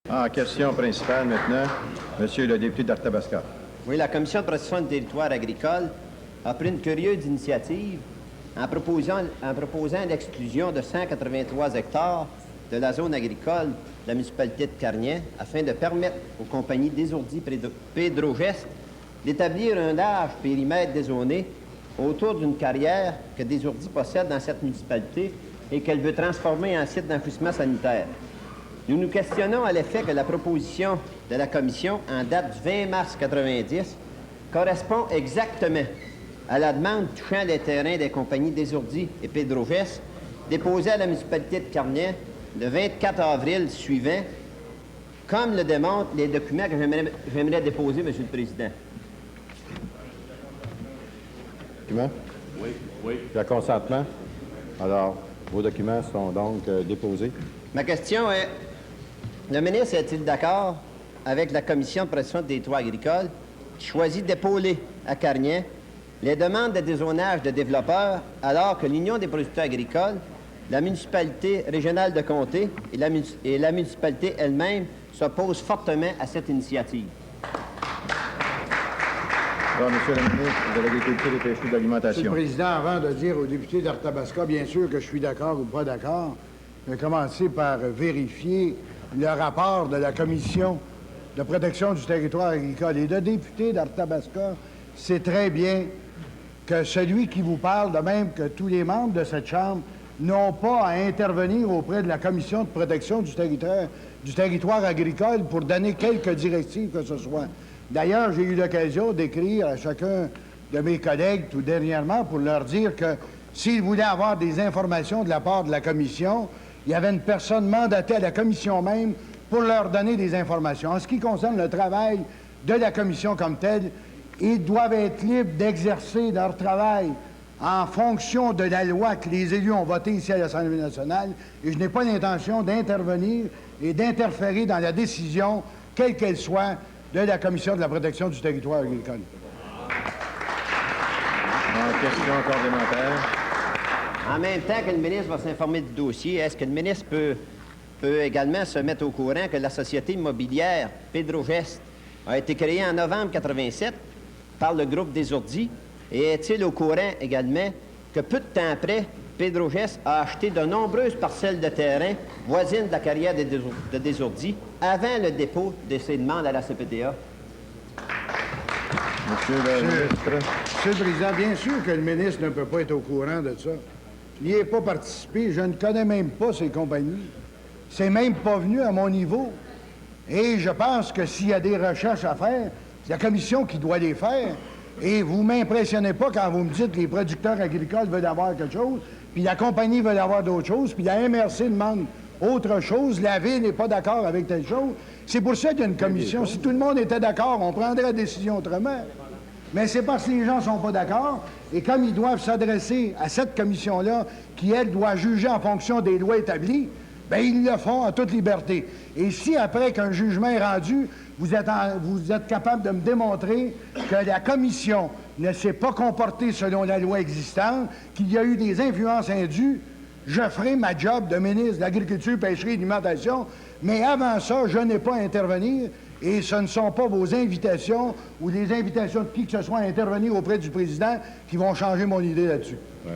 En question principale maintenant, Monsieur le député d'Arthabasca. Oui, la Commission de protection du territoire agricole a pris une curieuse initiative en proposant l'exclusion de 183 hectares de la zone agricole de la municipalité de Carnier afin de permettre aux compagnies Desourdi Pedrogest d'établir un large périmètre dézoné autour d'une carrière que Desourdi possède dans cette municipalité et qu'elle veut transformer en site d'enfouissement sanitaire. Nous nous questionnons à l'effet que la proposition de la Commission en date du 20 mars 90 correspond exactement à la demande touchant les terrains des compagnies Desourdi et Pedrogest déposée à la municipalité de Carnier le 24 avril suivant, comme le démontrent les documents que j'aimerais déposer, M. le Président. Documents? Oui, oui. Il y a consentement. Alors, vos documents sont donc déposés. Ma question est, le ministre est-il d'accord avec la Commission de protection des territoires agricoles qui choisit d'épauler à Carnier les demandes de dézonage de développeurs alors que l'Union des producteurs agricoles, la municipalité régionale de Comté et la municipalité elle-même s'opposent fortement à cette initiative? Alors, Monsieur le ministre de l'Agriculture, des Pêcheries et de l'Alimentation. Monsieur le Président, avant de dire aux députés d'Arthabasca, bien sûr que je suis d'accord ou pas d'accord, je vais commencer par vérifier le rapport de la Commission de protection du territoire agricole. Et le député d'Arthabasca sait très bien que celui qui vous parle, de même que tous les membres de cette Chambre, n'ont pas à intervenir auprès de la Commission de protection du territoire agricole pour donner quelques directives que ce soit. D'ailleurs, j'ai eu l'occasion d'écrire à chacun de mes collègues tout dernièrement pour leur dire que s'ils voulaient avoir des informations de la part de la Commission, il y avait une personne mandatée à la Commission même pour leur donner des informations. En ce qui concerne le travail de la Commission comme telle, ils doivent être libres d'exercer leur travail en fonction de la loi que les élus ont votée ici à l'Assemblée nationale, et je n'ai pas l'intention d'intervenir et d'interférer dans la décision, quelle qu'elle soit, de la Commission de la protection du territoire agricole. En question complémentaire. En même temps que le ministre va s'informer du dossier, est-ce que le ministre peut également se mettre au courant que la société immobilière Pedrogest a été créée en novembre 87 par le groupe Desourdi? Et est-il au courant également que peu de temps après, Pedrogest a acheté de nombreuses parcelles de terrain voisines de la carrière de Desourdi avant le dépôt de ses demandes à la CPTA? Monsieur le ministre. Monsieur le Président, bien sûr que le ministre ne peut pas être au courant de ça. Il n'y est pas participé. Je ne connais même pas ces compagnies. C'est même pas venu à mon niveau. Et je pense que s'il y a des recherches à faire, c'est la Commission qui doit les faire. Et vous ne m'impressionnez pas quand vous me dites que les producteurs agricoles veulent avoir quelque chose, puis la compagnie veut avoir d'autres choses, puis la MRC demande autre chose, la Ville n'est pas d'accord avec telle chose. C'est pour ça qu'il y a une commission. Si tout le monde était d'accord, on prendrait la décision autrement. Mais c'est parce que les gens ne sont pas d'accord, et comme ils doivent s'adresser à cette commission-là, qui, elle, doit juger en fonction des lois établies, bien, ils le font en toute liberté. Et si, après qu'un jugement est rendu, vous êtes capable de me démontrer que la commission ne s'est pas comportée selon la loi existante, qu'il y a eu des influences indues, je ferai ma job de ministre de l'Agriculture, Pêcherie et d'Alimentation, mais avant ça, je n'ai pas à intervenir, et ce ne sont pas vos invitations ou les invitations de qui que ce soit à intervenir auprès du président qui vont changer mon idée là-dessus. Oui.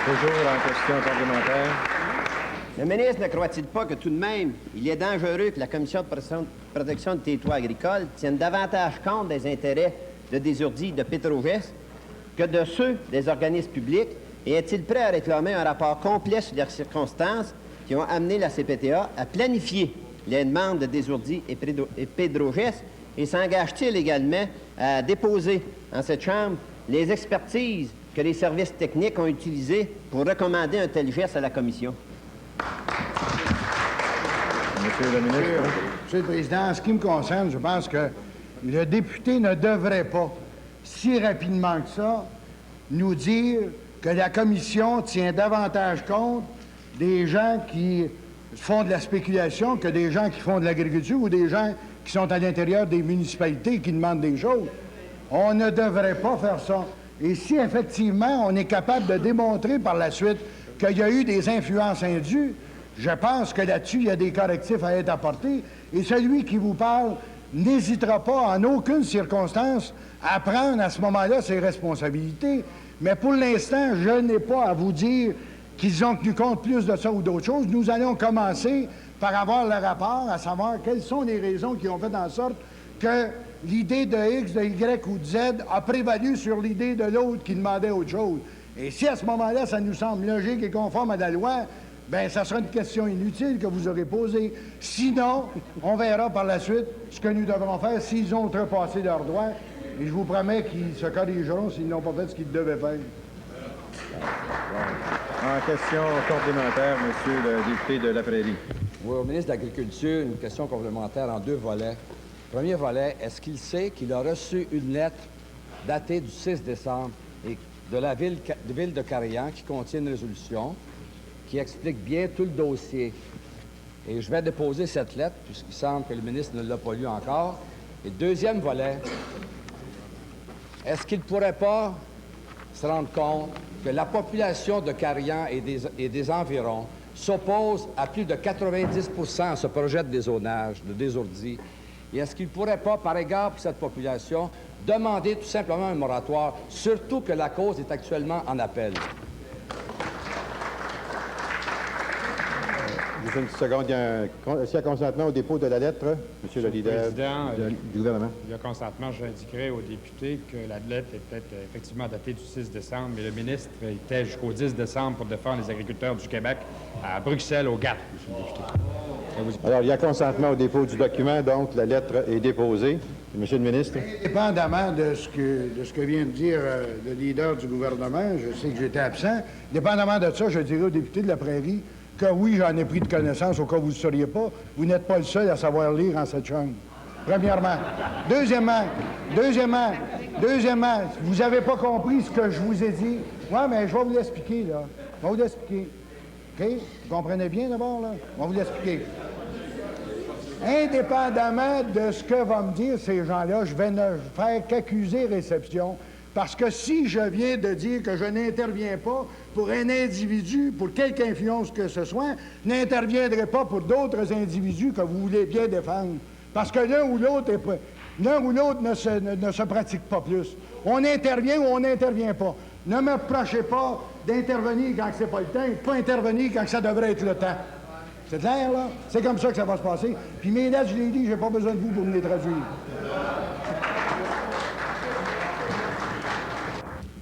Toujours en question complémentaire. Le ministre ne croit-il pas que tout de même, il est dangereux que la Commission de protection du territoire agricole tienne davantage compte des intérêts de Desourdi et de Pedrogest que de ceux des organismes publics, et est-il prêt à réclamer un rapport complet sur les circonstances qui ont amené la CPTA à planifier les demandes de Desourdi et Pedrogest, et s'engage-t-il également à déposer en cette Chambre les expertises que les services techniques ont utilisées pour recommander un tel geste à la Commission? Monsieur le ministre. Monsieur le Président, en ce qui me concerne, je pense que le député ne devrait pas, si rapidement que ça, nous dire que la Commission tient davantage compte des gens qui font de la spéculation que des gens qui font de l'agriculture ou des gens qui sont à l'intérieur des municipalités et qui demandent des choses. On ne devrait pas faire ça. Et si effectivement on est capable de démontrer par la suite qu'il y a eu des influences indues, Je pense que là-dessus, il y a des correctifs à être apportés. Et celui qui vous parle n'hésitera pas en aucune circonstance à prendre à ce moment-là ses responsabilités. Mais pour l'instant, je n'ai pas à vous dire qu'ils ont tenu compte plus de ça ou d'autres choses. Nous allons commencer par avoir le rapport, à savoir quelles sont les raisons qui ont fait en sorte que l'idée de X, de Y ou de Z a prévalu sur l'idée de l'autre qui demandait autre chose. Et si à ce moment-là, ça nous semble logique et conforme à la loi, bien, ça sera une question inutile que vous aurez posée. Sinon, on verra par la suite ce que nous devrons faire s'ils ont outrepassé leurs droits. Et je vous promets qu'ils se corrigeront s'ils n'ont pas fait ce qu'ils devaient faire. En question complémentaire, Monsieur le député de La Prairie. Oui, au ministre de l'Agriculture, une question complémentaire en 2 volets. Premier volet, est-ce qu'il sait qu'il a reçu une lettre datée du 6 décembre de la ville de Carillon qui contient une résolution qui explique bien tout le dossier? Et je vais déposer cette lettre, puisqu'il semble que le ministre ne l'a pas lu encore. Et deuxième volet, est-ce qu'il ne pourrait pas se rendre compte que la population de Carillon et des environs s'oppose à plus de 90 % à ce projet de dézonage, de désourdi? Et est-ce qu'il ne pourrait pas, par égard pour cette population, demander tout simplement un moratoire, surtout que la cause est actuellement en appel? Juste une petite seconde. Est-ce qu'il y a consentement au dépôt de la lettre, Monsieur le leader du gouvernement? Il y a consentement. J'indiquerai aux députés que la lettre est peut-être effectivement datée du 6 décembre, mais le ministre était jusqu'au 10 décembre pour défendre les agriculteurs du Québec à Bruxelles, au GATT, Monsieur le député. Alors, il y a consentement au dépôt du document, donc la lettre est déposée. Monsieur le ministre. Dépendamment de ce que vient de dire le leader du gouvernement, je sais que j'étais absent, dépendamment de ça, je dirais aux députés de La Prairie que oui, j'en ai pris de connaissance au cas où vous ne sauriez pas. Vous n'êtes pas le seul à savoir lire en cette chambre. Premièrement. Deuxièmement, vous n'avez pas compris ce que je vous ai dit. Oui, mais je vais vous l'expliquer, là. Je vais vous l'expliquer. OK? Vous comprenez bien d'abord, là? Je vais vous l'expliquer. Indépendamment de ce que vont me dire ces gens-là, je vais ne faire qu'accuser réception. Parce que si je viens de dire que je n'interviens pas pour un individu, pour quelque influence que ce soit, n'interviendrai pas pour d'autres individus que vous voulez bien défendre. Parce que l'un ou l'autre ne se pratique pas plus. On intervient ou on n'intervient pas. Ne me reprochez pas d'intervenir quand c'est pas le temps et de pas intervenir quand ça devrait être le temps. C'est clair, là? C'est comme ça que ça va se passer. Puis mes lettres, je l'ai dit, j'ai pas besoin de vous pour me les traduire.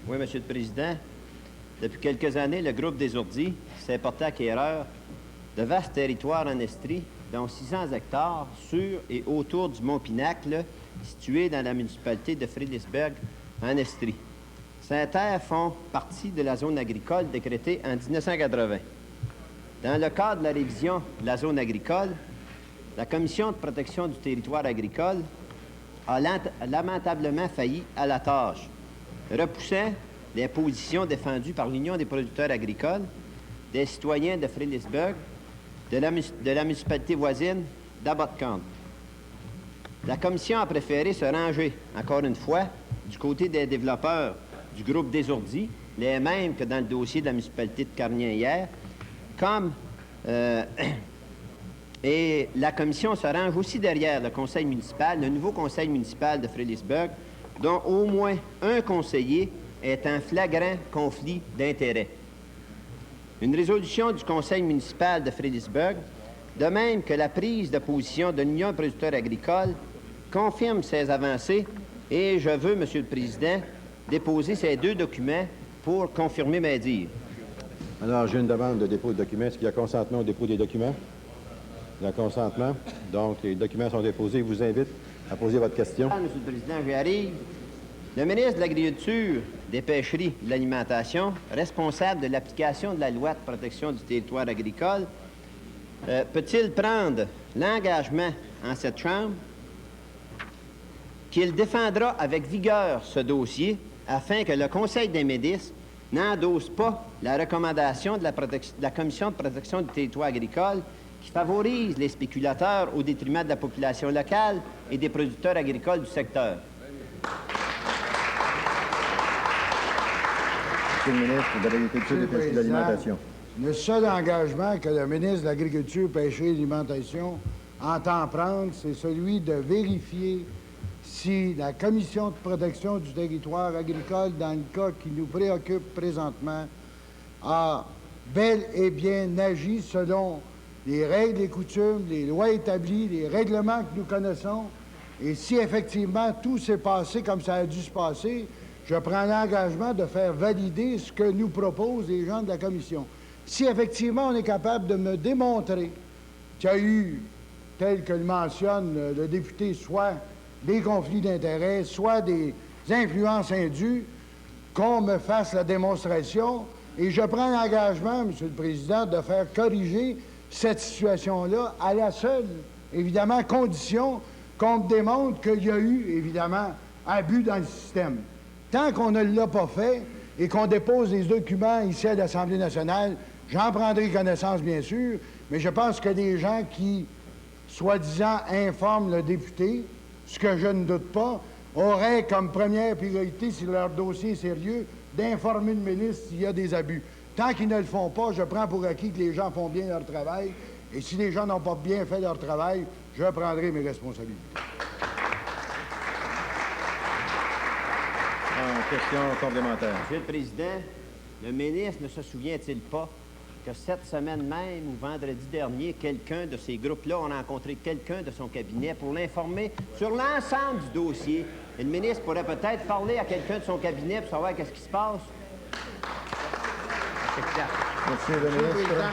Oui, Monsieur le Président. Depuis quelques années, le groupe des Ourdis s'est porté acquéreur de vastes territoires en Estrie, dont 600 hectares sur et autour du Mont Pinacle, situé dans la municipalité de Fredericksburg, en Estrie. Ces terres font partie de la zone agricole décrétée en 1980. Dans le cadre de la révision de la zone agricole, la Commission de protection du territoire agricole a lamentablement failli à la tâche, repoussant les positions défendues par l'Union des producteurs agricoles, des citoyens de Fredericksburg, de la municipalité voisine d'Abbotcombe. La Commission a préféré se ranger, encore une fois, du côté des développeurs du groupe des Ourdis, les mêmes que dans le dossier de la municipalité de Carignan hier, et la Commission se range aussi derrière le conseil municipal, le nouveau conseil municipal de Fredericksburg, dont au moins un conseiller est en flagrant conflit d'intérêts. Une résolution du conseil municipal de Fredericksburg, de même que la prise de position de l'Union des producteurs agricoles, confirme ces avancées et je veux, Monsieur le Président, déposer ces 2 documents pour confirmer mes dires. Alors, j'ai une demande de dépôt de documents. Est-ce qu'il y a consentement au dépôt des documents? Il y a consentement. Donc, les documents sont déposés. Je vous invite à poser votre question. Monsieur le Président, j'y arrive. Le ministre de l'Agriculture, des Pêcheries et de l'Alimentation, responsable de l'application de la loi de protection du territoire agricole, peut-il prendre l'engagement en cette Chambre qu'il défendra avec vigueur ce dossier afin que le Conseil des ministres n'endosse pas la recommandation de la Commission de protection du territoire agricole qui favorise les spéculateurs au détriment de la population locale et des producteurs agricoles du secteur? Monsieur le ministre de l'Agriculture et de l'Alimentation. Le seul engagement que le ministre de l'Agriculture, Pêcherie et l'Alimentation entend prendre, c'est celui de vérifier si la Commission de protection du territoire agricole, dans le cas qui nous préoccupe présentement, a bel et bien agi selon les règles et coutumes, les lois établies, les règlements que nous connaissons. Et si effectivement tout s'est passé comme ça a dû se passer, je prends l'engagement de faire valider ce que nous proposent les gens de la Commission. Si effectivement on est capable de me démontrer qu'il y a eu, tel que le mentionne le député, soit des conflits d'intérêts, soit des influences indues, qu'on me fasse la démonstration. Et je prends l'engagement, M. le Président, de faire corriger cette situation-là à la seule, évidemment, condition qu'on me démontre qu'il y a eu, évidemment, abus dans le système. Tant qu'on ne l'a pas fait et qu'on dépose les documents ici à l'Assemblée nationale, j'en prendrai connaissance, bien sûr, mais je pense que des gens qui, soi-disant, informent le député, ce que je ne doute pas, auraient comme première priorité, si leur dossier est sérieux, d'informer le ministre s'il y a des abus. Tant qu'ils ne le font pas, je prends pour acquis que les gens font bien leur travail, et si les gens n'ont pas bien fait leur travail, je prendrai mes responsabilités. Question complémentaire. Monsieur le Président, le ministre ne se souvient-il pas que cette semaine même ou vendredi dernier, quelqu'un de ces groupes-là a rencontré quelqu'un de son cabinet pour l'informer sur l'ensemble du dossier? Et le ministre pourrait peut-être parler à quelqu'un de son cabinet pour savoir qu'est-ce qui se passe. Monsieur le Monsieur le ministre. Président,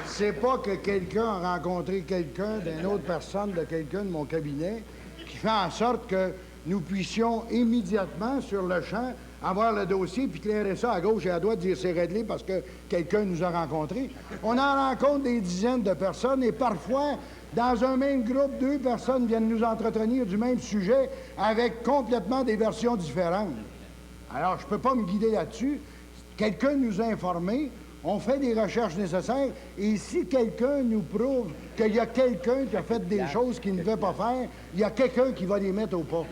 c'est pas que quelqu'un a rencontré quelqu'un d'une autre personne de quelqu'un de mon cabinet qui fait en sorte que nous puissions immédiatement, sur le champ, avoir le dossier puis clairer ça à gauche et à droite, dire c'est réglé parce que quelqu'un nous a rencontrés. On en rencontre des dizaines de personnes et parfois, dans un même groupe, 2 personnes viennent nous entretenir du même sujet avec complètement des versions différentes. Alors, je ne peux pas me guider là-dessus. Quelqu'un nous a informés, on fait des recherches nécessaires, et si quelqu'un nous prouve qu'il y a quelqu'un qui a fait des choses qu'il ne devait pas faire, il y a quelqu'un qui va les mettre au pas.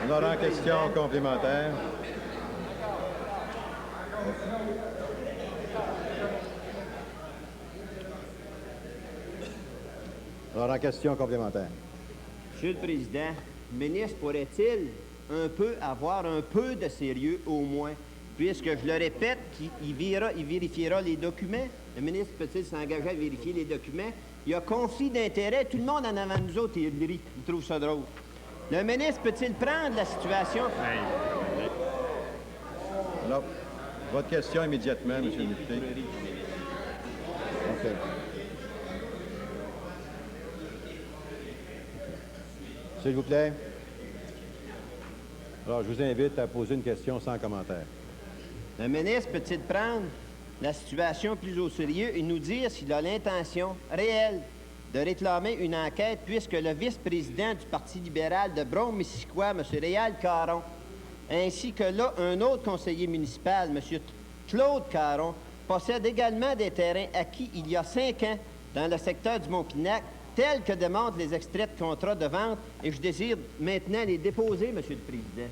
Laurent, question complémentaire. Laurent, question complémentaire. Monsieur le Président, le ministre pourrait-il avoir un peu de sérieux au moins, puisque, je le répète, il vérifiera les documents. Le ministre peut-il s'engager à vérifier les documents? Il y a conflit d'intérêts. Tout le monde en avant de nous autres, il rit. Il trouve ça drôle. Le ministre peut-il prendre la situation? Alors, votre question immédiatement, monsieur le député. OK. S'il vous plaît. Alors, je vous invite à poser une question sans commentaire. Le ministre peut-il prendre la situation plus au sérieux et nous dire s'il a l'intention réelle de réclamer une enquête, puisque le vice-président du Parti libéral de Brome-Missisquoi, M. Réal Caron, ainsi que là, un autre conseiller municipal, M. Claude Caron, possède également des terrains acquis il y a 5 ans dans le secteur du Mont-Pinac, tels que démontrent les extraits de contrats de vente, et je désire maintenant les déposer, M. le Président.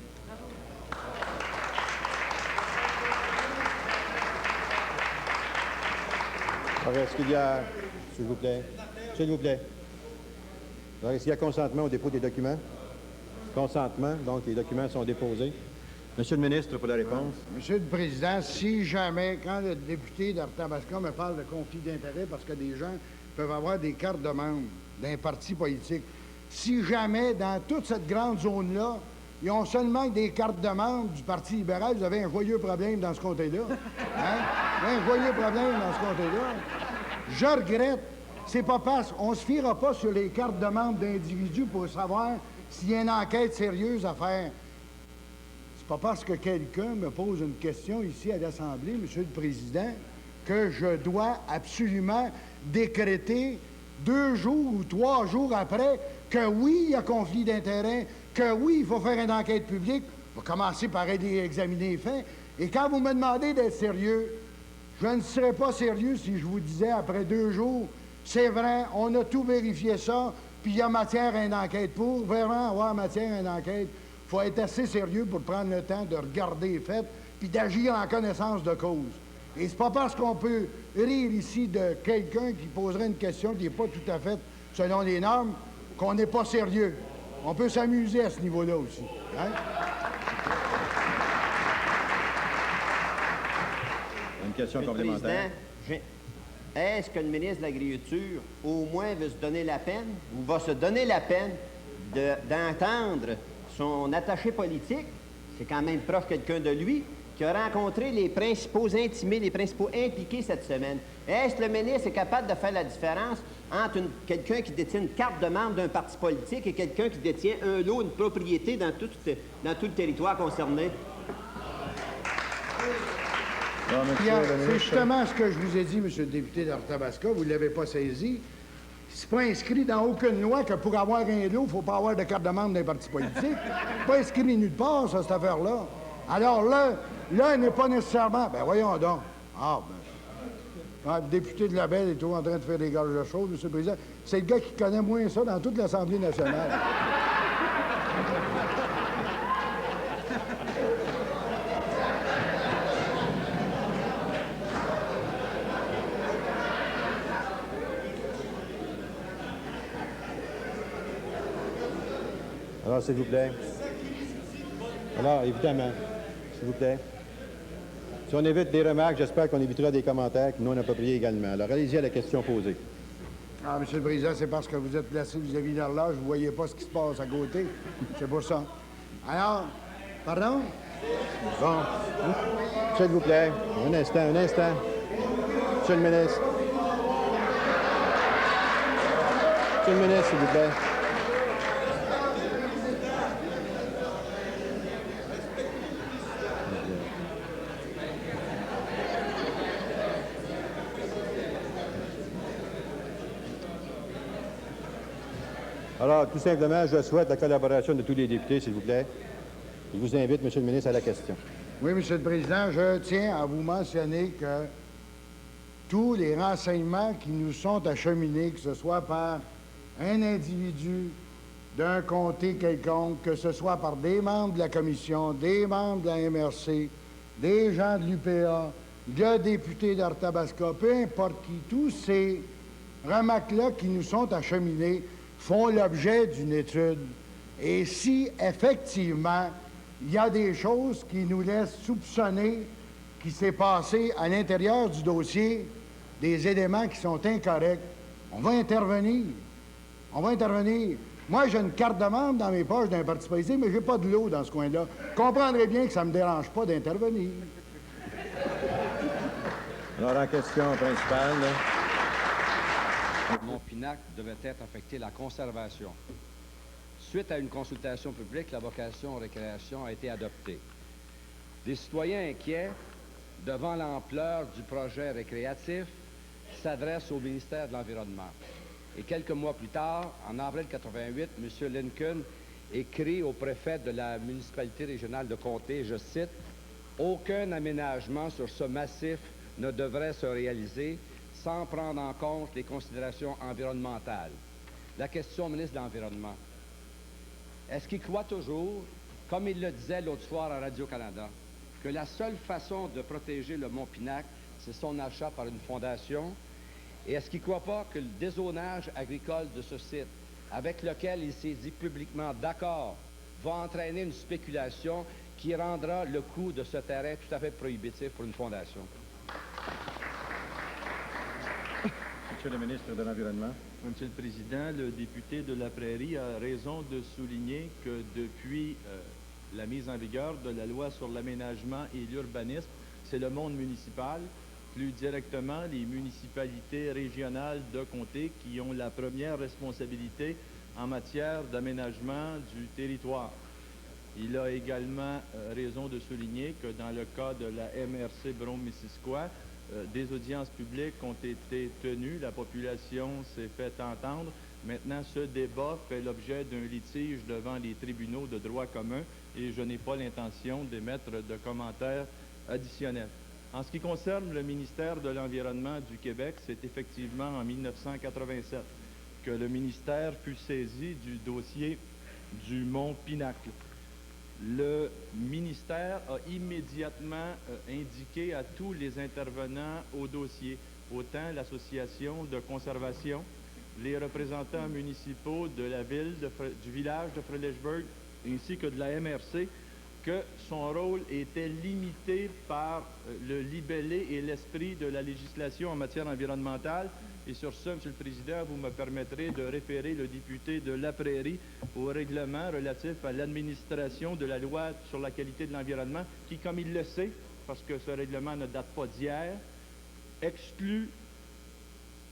Alors, est-ce qu'il y a... S'il vous plaît. S'il vous plaît. Alors, est-ce qu'il y a consentement au dépôt des documents? Consentement, donc les documents sont déposés. Monsieur le ministre, pour la réponse. Monsieur le Président, si jamais, quand le député d'Arthabasca me parle de conflit d'intérêts, parce que des gens peuvent avoir des cartes de membres d'un parti politique, si jamais, dans toute cette grande zone-là, ils ont seulement des cartes de membres du Parti libéral, vous avez un joyeux problème dans ce comté-là. Hein? Un joyeux problème dans ce comté-là. Je regrette. C'est pas parce qu'on se fiera pas sur les cartes de membres d'individus pour savoir s'il y a une enquête sérieuse à faire. C'est pas parce que quelqu'un me pose une question ici à l'Assemblée, Monsieur le Président, que je dois absolument décréter 2 jours ou 3 jours après que oui, il y a conflit d'intérêts, que oui, il faut faire une enquête publique. On va commencer par examiner les faits. Et quand vous me demandez d'être sérieux, Je ne serais pas sérieux si je vous disais, après 2 jours, c'est vrai, on a tout vérifié ça, puis il y a matière à une enquête pour. Vraiment, avoir matière à une enquête, il faut être assez sérieux pour prendre le temps de regarder les faits, puis d'agir en connaissance de cause. Et c'est pas parce qu'on peut rire ici de quelqu'un qui poserait une question qui n'est pas tout à fait selon les normes qu'on n'est pas sérieux. On peut s'amuser à ce niveau-là aussi. Hein? Une question Monsieur le complémentaire. Président, est-ce que le ministre de l'Agriculture, au moins, veut se donner la peine, ou va se donner la peine d'entendre son attaché politique, c'est quand même proche quelqu'un de lui, qui a rencontré les principaux intimés, les principaux impliqués cette semaine? Est-ce que le ministre est capable de faire la différence entre quelqu'un qui détient une carte de membre d'un parti politique et quelqu'un qui détient un lot, une propriété dans tout le territoire concerné? Bon, monsieur Pierre, le c'est ministre. justement ce que je vous ai dit, monsieur le député d'Arthabasca, vous ne l'avez pas saisi. C'est pas inscrit dans aucune loi que pour avoir un lot, il ne faut pas avoir de carte de membre d'un parti politique. C'est pas inscrit nulle part, ça, cette affaire-là. Alors là, il n'est pas nécessairement... Ben voyons donc. Ah, le député de la Belle est toujours en train de faire des gages de choses, monsieur le Président. C'est le gars qui connaît moins ça dans toute l'Assemblée nationale. Alors, s'il vous plaît. Alors, évidemment, s'il vous plaît. Si on évite des remarques, j'espère qu'on évitera des commentaires non appropriés également. Alors, allez-y à la question posée. Ah, monsieur le Président, c'est parce que vous êtes placé vis-à-vis de l'horloge, vous ne voyez pas ce qui se passe à côté. C'est pour ça. Alors, pardon? Bon. S'il vous plaît. Un instant, un instant. Monsieur le ministre. Monsieur le ministre, s'il vous plaît. Alors, tout simplement, je souhaite la collaboration de tous les députés, s'il vous plaît. Je vous invite, monsieur le ministre, à la question. Oui, monsieur le Président, je tiens à vous mentionner que tous les renseignements qui nous sont acheminés, que ce soit par un individu d'un comté quelconque, que ce soit par des membres de la Commission, des membres de la MRC, des gens de l'UPA, de députés d'Arthabasca, peu importe qui, tous ces remarques-là qui nous sont acheminés font l'objet d'une étude. Et si, effectivement, il y a des choses qui nous laissent soupçonner qu'il s'est passé à l'intérieur du dossier des éléments qui sont incorrects, on va intervenir. On va intervenir. Moi, j'ai une carte de membre dans mes poches d'un parti politique, mais j'ai pas de lot dans ce coin-là. Vous comprendrez bien que ça me dérange pas d'intervenir. Alors, la question principale, là. Montpinac devait être affecté la conservation. Suite à une consultation publique, la vocation récréation a été adoptée. Des citoyens inquiets devant l'ampleur du projet récréatif s'adressent au ministère de l'Environnement. Et quelques mois plus tard, en avril 88, M. Lincoln écrit au préfet de la municipalité régionale de Comté, je cite, « Aucun aménagement sur ce massif ne devrait se réaliser sans prendre en compte les considérations environnementales. » La question au ministre de l'Environnement. Est-ce qu'il croit toujours, comme il le disait l'autre soir à Radio-Canada, que la seule façon de protéger le Mont-Pinac, c'est son achat par une fondation? Et est-ce qu'il ne croit pas que le dézonage agricole de ce site, avec lequel il s'est dit publiquement d'accord, va entraîner une spéculation qui rendra le coût de ce terrain tout à fait prohibitif pour une fondation? Monsieur le ministre de l'Environnement. Monsieur le Président, le député de la Prairie a raison de souligner que depuis la mise en vigueur de la loi sur l'aménagement et l'urbanisme, c'est le monde municipal, plus directement les municipalités régionales de comté qui ont la première responsabilité en matière d'aménagement du territoire. Il a également raison de souligner que dans le cas de la MRC Brome-Missisquoi, des audiences publiques ont été tenues, la population s'est fait entendre. Maintenant, ce débat fait l'objet d'un litige devant les tribunaux de droit commun et je n'ai pas l'intention d'émettre de commentaires additionnels. En ce qui concerne le ministère de l'Environnement du Québec, c'est effectivement en 1987 que le ministère fut saisi du dossier du Mont Pinacle. Le ministère a immédiatement indiqué à tous les intervenants au dossier, autant l'association de conservation, les représentants municipaux de la ville, du village de Frelichburg, ainsi que de la MRC, que son rôle était limité par le libellé et l'esprit de la législation en matière environnementale. Et sur ce, M. le Président, vous me permettrez de référer le député de La Prairie au règlement relatif à l'administration de la loi sur la qualité de l'environnement, qui, comme il le sait, parce que ce règlement ne date pas d'hier, exclut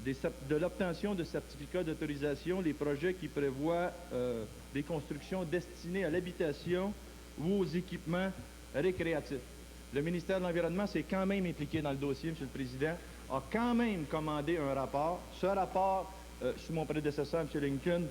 de l'obtention de certificats d'autorisation les projets qui prévoient des constructions destinées à l'habitation ou aux équipements récréatifs. Le ministère de l'Environnement s'est quand même impliqué dans le dossier, M. le Président, a quand même commandé un rapport. Ce rapport, sous mon prédécesseur, M. Lincoln,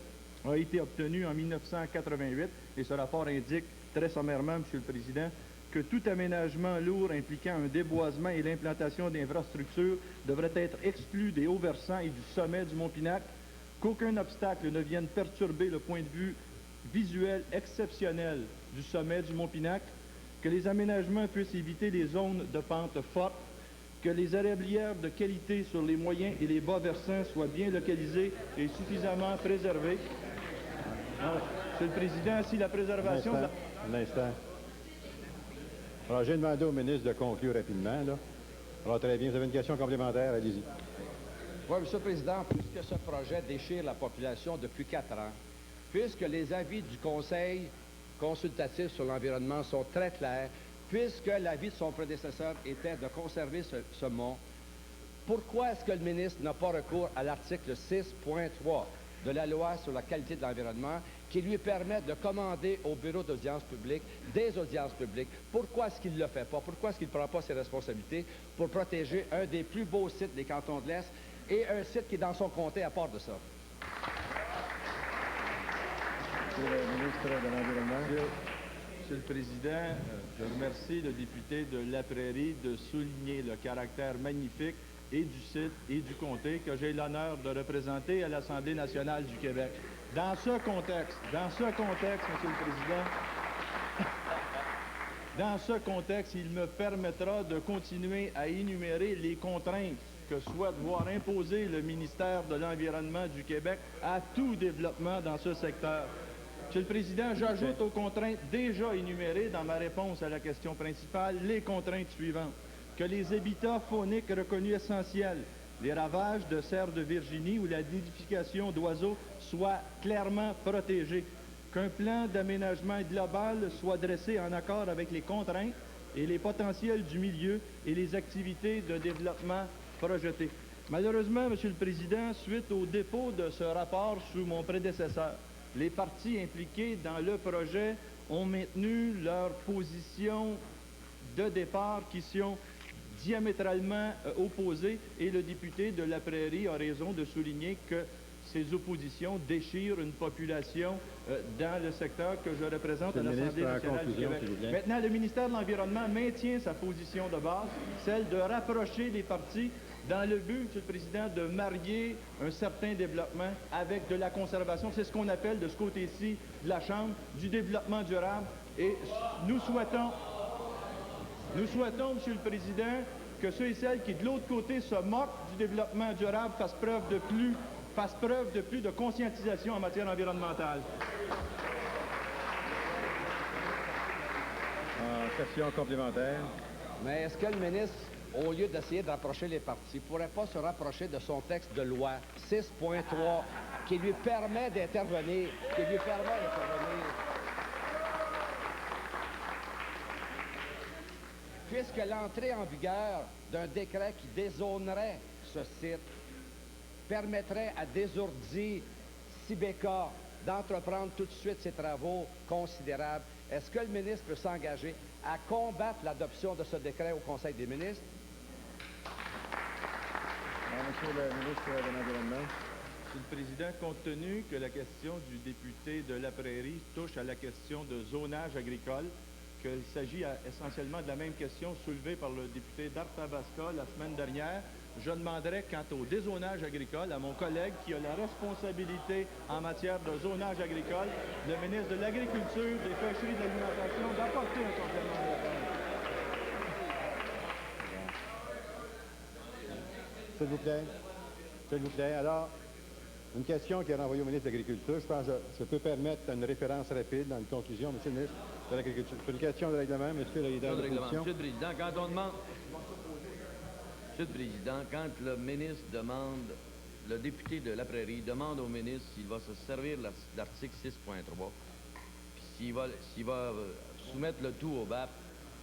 a été obtenu en 1988 et ce rapport indique très sommairement, M. le Président, que tout aménagement lourd impliquant un déboisement et l'implantation d'infrastructures devrait être exclu des hauts versants et du sommet du Mont Pinacle, qu'aucun obstacle ne vienne perturber le point de vue visuel exceptionnel du sommet du Mont Pinacle, que les aménagements puissent éviter les zones de pente forte, que les érablières de qualité sur les moyens et les bas versants soient bien localisés et suffisamment préservés. Monsieur le Président, si la préservation... Un instant. Alors, j'ai demandé au ministre de conclure rapidement, là. Alors, très bien. Vous avez une question complémentaire? Allez-y. Oui, M. le Président, puisque ce projet déchire la population depuis 4 ans, puisque les avis du Conseil consultatif sur l'environnement sont très clairs, puisque l'avis de son prédécesseur était de conserver ce mont, pourquoi est-ce que le ministre n'a pas recours à l'article 6.3 de la loi sur la qualité de l'environnement qui lui permet de commander au bureau d'audience publique des audiences publiques? Pourquoi est-ce qu'il ne le fait pas? Pourquoi est-ce qu'il ne prend pas ses responsabilités pour protéger un des plus beaux sites des cantons de l'Est et un site qui est dans son comté à part de ça? Monsieur le ministre de l'Environnement. Monsieur le Président, je remercie le député de La Prairie de souligner le caractère magnifique et du site et du comté que j'ai l'honneur de représenter à l'Assemblée nationale du Québec. Dans ce contexte, Monsieur le Président, dans ce contexte, il me permettra de continuer à énumérer les contraintes que souhaite voir imposer le ministère de l'Environnement du Québec à tout développement dans ce secteur. Monsieur le Président, j'ajoute aux contraintes déjà énumérées dans ma réponse à la question principale les contraintes suivantes. Que les habitats fauniques reconnus essentiels, les ravages de cerfs de Virginie ou la nidification d'oiseaux soient clairement protégés. Qu'un plan d'aménagement global soit dressé en accord avec les contraintes et les potentiels du milieu et les activités de développement projetées. Malheureusement, Monsieur le Président, suite au dépôt de ce rapport sous mon prédécesseur, les parties impliquées dans le projet ont maintenu leur position de départ qui sont diamétralement opposées et le député de La Prairie a raison de souligner que ces oppositions déchirent une population dans le secteur que je représente à l'Assemblée nationale du Québec. Maintenant, le ministère de l'Environnement maintient sa position de base, celle de rapprocher les parties dans le but, Monsieur le Président, de marier un certain développement avec de la conservation. C'est ce qu'on appelle de ce côté-ci de la Chambre, du développement durable. Et nous souhaitons, Monsieur le Président, que ceux et celles qui, de l'autre côté, se moquent du développement durable fassent preuve de plus de conscientisation en matière environnementale. Question complémentaire. Mais est-ce que le ministre, au lieu d'essayer de rapprocher les partis, ne pourrait pas se rapprocher de son texte de loi 6.3 qui lui permet d'intervenir, puisque l'entrée en vigueur d'un décret qui dézonerait ce site permettrait à Désourdi, Sibeka, d'entreprendre tout de suite ces travaux considérables. Est-ce que le ministre peut s'engager à combattre l'adoption de ce décret au Conseil des ministres? Monsieur le ministre de l'Environnement. Monsieur le Président, compte tenu que la question du député de La Prairie touche à la question de zonage agricole, qu'il s'agit essentiellement de la même question soulevée par le député d'Arthabasca la semaine dernière. Je demanderai, quant au dézonage agricole, à mon collègue qui a la responsabilité en matière de zonage agricole, le ministre de l'Agriculture, des Pêcheries et de l'Alimentation, d'apporter un complément de réponse. S'il vous plaît. S'il vous plaît. Alors, une question qui est renvoyée au ministre de l'Agriculture. Je pense que je peux permettre une référence rapide dans une conclusion, Monsieur le ministre de l'Agriculture. C'est une question de règlement, Monsieur le leader de l'opposition. Monsieur le Président, Monsieur le Président, quand le ministre demande, le député de la Prairie demande au ministre s'il va se servir de l'article 6.3, puis s'il va soumettre le tout au BAP,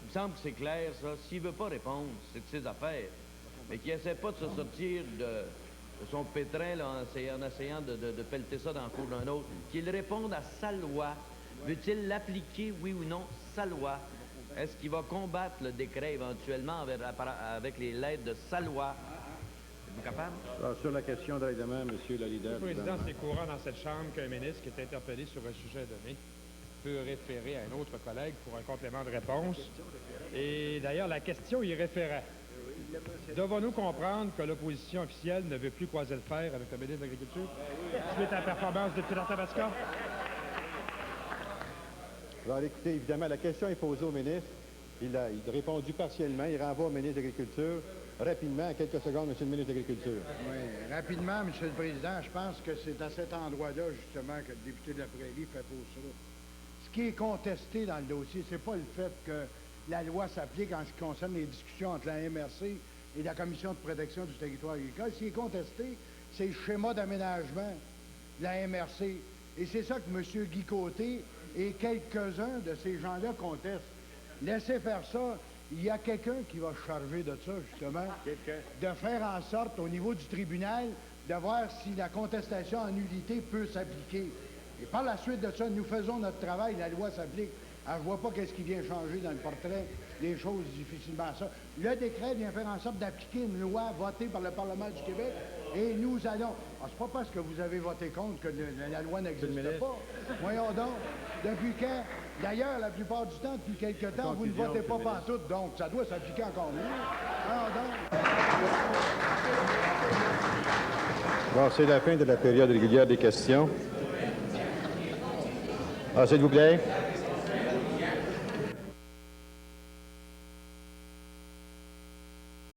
il me semble que c'est clair, ça. S'il ne veut pas répondre, c'est de ses affaires. Mais qu'il n'essaie pas de se sortir de son pétrin là, en essayant de pelleter ça dans le cours d'un autre. Qu'il réponde à sa loi. Veut-il l'appliquer, oui ou non, sa loi? Est-ce qu'il va combattre le décret éventuellement avec les lettres de sa loi? Êtes-vous capable? Alors, sur la question de règlement, Monsieur le leader Monsieur le du Président, gouvernement. c'est courant dans cette Chambre qu'un ministre qui est interpellé sur un sujet donné peut référer à un autre collègue pour un complément de réponse. Et d'ailleurs, la question y référait. Devons-nous comprendre que l'opposition officielle ne veut plus croiser le fer avec le ministre de l'Agriculture suite à la performance de Tabasca? Alors, écoutez, évidemment, la question est posée au ministre. Il a répondu partiellement. Il renvoie au ministre de l'Agriculture. Rapidement, en quelques secondes, Monsieur le ministre de l'Agriculture. Oui, rapidement, Monsieur le Président, je pense que c'est à cet endroit-là, justement, que le député de la Prairie fait fausse route. Ce qui est contesté dans le dossier, c'est pas le fait que la loi s'applique en ce qui concerne les discussions entre la MRC et la Commission de protection du territoire agricole. Ce qui est contesté, c'est le schéma d'aménagement de la MRC. Et c'est ça que M. Guy Côté et quelques-uns de ces gens-là contestent. Laissez faire ça. Il y a quelqu'un qui va se charger de ça, justement, de faire en sorte, au niveau du tribunal, de voir si la contestation en nullité peut s'appliquer. Et par la suite de ça, nous faisons notre travail, la loi s'applique. Alors, je ne vois pas qu'est-ce qui vient changer dans le portrait des choses difficilement ça. Le décret vient faire en sorte d'appliquer une loi votée par le Parlement du Québec et nous allons... Ah, c'est pas parce que vous avez voté contre que la loi n'existe pas. Voyons donc. Depuis quand? D'ailleurs, la plupart du temps, depuis quelque temps, vous ne votez pas pantoute, donc ça doit s'appliquer encore mieux. Alors donc... Bon, c'est la fin de la période régulière des questions. Ah, s'il vous plaît.